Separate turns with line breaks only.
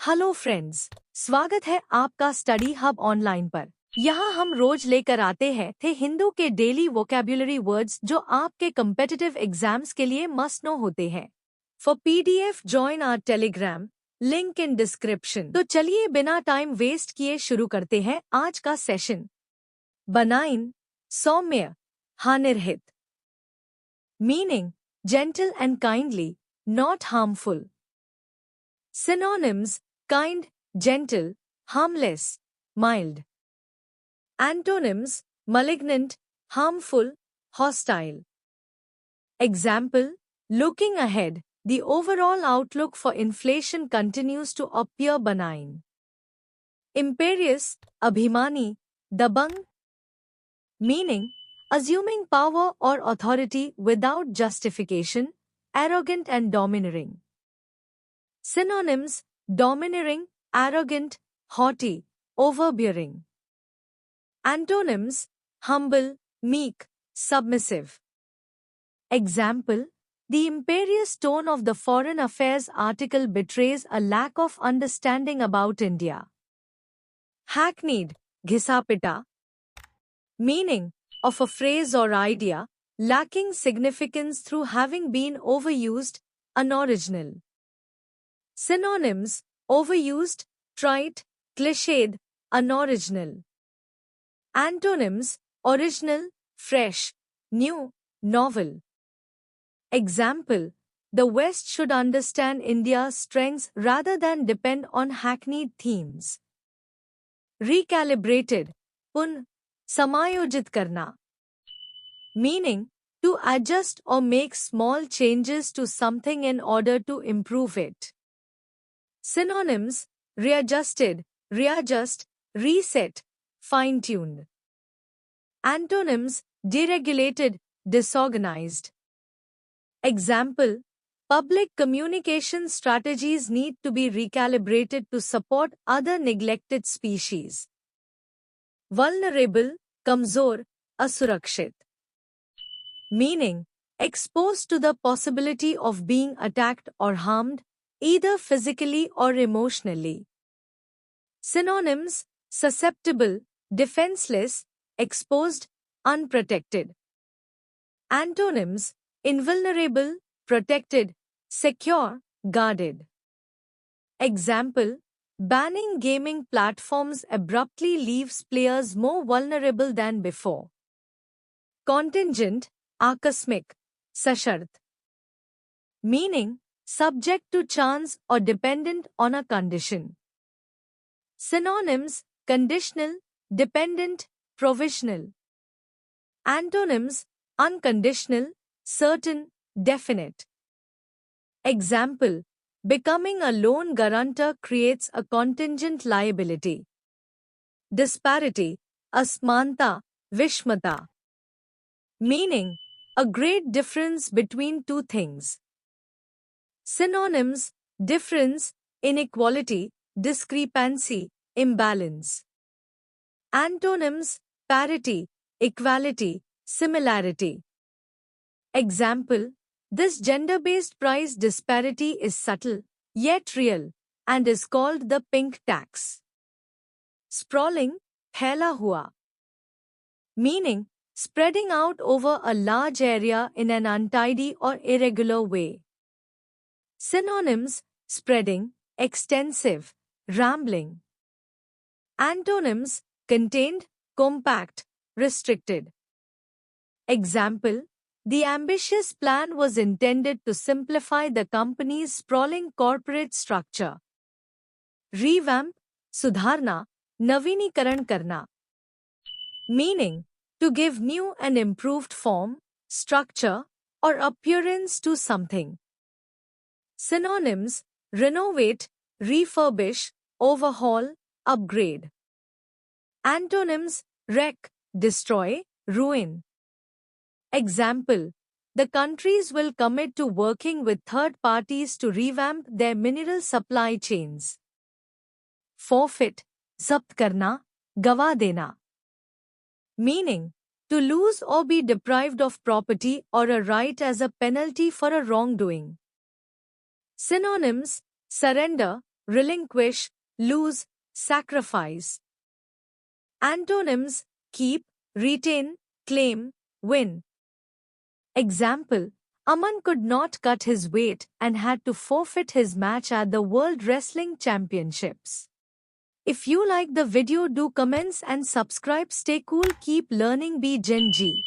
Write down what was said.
Hello friends, स्वागत है आपका स्टडी हब ऑनलाइन पर। यहाँ हम रोज लेकर आते हैं हिंदू के डेली वोकैब्युलरी वर्ड्स जो आपके कम्पिटिटिव एग्जाम्स के लिए मस्ट नो होते हैं। For PDF join our Telegram, link in description. तो चलिए बिना टाइम वेस्ट किए शुरू करते हैं आज का सेशन। बनाइन, सौम्य, हानिरहित। Meaning, gentle and kindly, not harmful. Synonyms: kind, gentle, harmless, mild. Antonyms: malignant, harmful, hostile. Example: looking ahead, the overall outlook for inflation continues to appear benign. Imperious, abhimani, dabang. Meaning: assuming power or authority without justification, arrogant and domineering. Synonyms: domineering, arrogant, haughty, overbearing. Antonyms: humble, meek, submissive. Example: the imperious tone of the Foreign Affairs article betrays a lack of understanding about India. Hackneyed, ghisapita. Meaning: of a phrase or idea, lacking significance through having been overused, unoriginal. Synonyms: overused, trite, cliched, unoriginal. Antonyms: original, fresh, new, novel. Example: the West should understand India's strengths rather than depend on hackneyed themes. Recalibrated, pun, samayojit karna. Meaning: to adjust or make small changes to something in order to improve it. Synonyms: readjusted, readjust, reset, fine-tuned. Antonyms: deregulated, disorganized. Example: public communication strategies need to be recalibrated to support other neglected species. Vulnerable, kamzor, asurakshit. Meaning: exposed to the possibility of being attacked or harmed, either physically or emotionally. Synonyms: susceptible, defenseless, exposed, unprotected. Antonyms: invulnerable, protected, secure, guarded. Example: banning gaming platforms abruptly leaves players more vulnerable than before. Contingent, akasmik, sashart. Meaning: subject to chance or dependent on a condition. Synonyms: conditional, dependent, provisional. Antonyms: unconditional, certain, definite. Example: becoming a loan guarantor creates a contingent liability. Disparity, asmanta, vishmata. Meaning: a great difference between two things. Synonyms: difference, inequality, discrepancy, imbalance. Antonyms: parity, equality, similarity. Example: this gender-based price disparity is subtle, yet real, and is called the pink tax. Sprawling, phaila hua. Meaning: spreading out over a large area in an untidy or irregular way. Synonyms: spreading, extensive, rambling. Antonyms: contained, compact, restricted. Example: the ambitious plan was intended to simplify the company's sprawling corporate structure. Revamp, sudharna, navinikaran karna. Meaning: to give new and improved form, structure, or appearance to something. Synonyms: renovate, refurbish, overhaul, upgrade. Antonyms: wreck, destroy, ruin. Example: the countries will commit to working with third parties to revamp their mineral supply chains. Forfeit, zabt karna, gawa dena. Meaning: to lose or be deprived of property or a right as a penalty for a wrongdoing. Synonyms: surrender, relinquish, lose, sacrifice. Antonyms: keep, retain, claim, win. Example: Aman could not cut his weight and had to forfeit his match at the World Wrestling Championships. If you like the video, do comments and subscribe. Stay cool, keep learning, be Gen G.